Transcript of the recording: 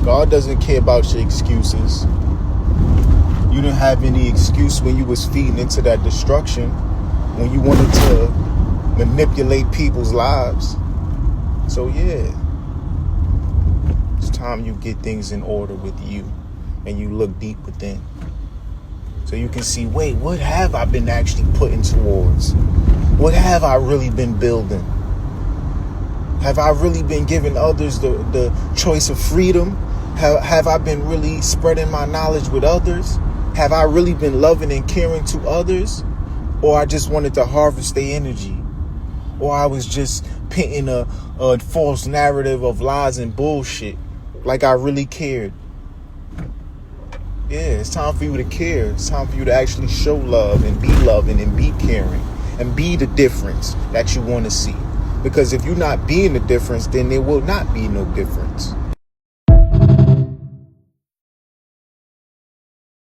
God doesn't care about your excuses. You didn't have any excuse when you was feeding into that destruction, when you wanted to manipulate people's lives. So yeah, it's time you get things in order with you and you look deep within. So you can see, wait, what have I been actually putting towards? What have I really been building? Have I really been giving others the choice of freedom? Have I been really spreading my knowledge with others? Have I really been loving and caring to others? Or I just wanted to harvest their energy? Or I was just painting a false narrative of lies and bullshit like I really cared? Yeah, it's time for you to care. It's time for you to actually show love and be loving and be caring and be the difference that you want to see. Because if you're not being the difference, then there will not be no difference.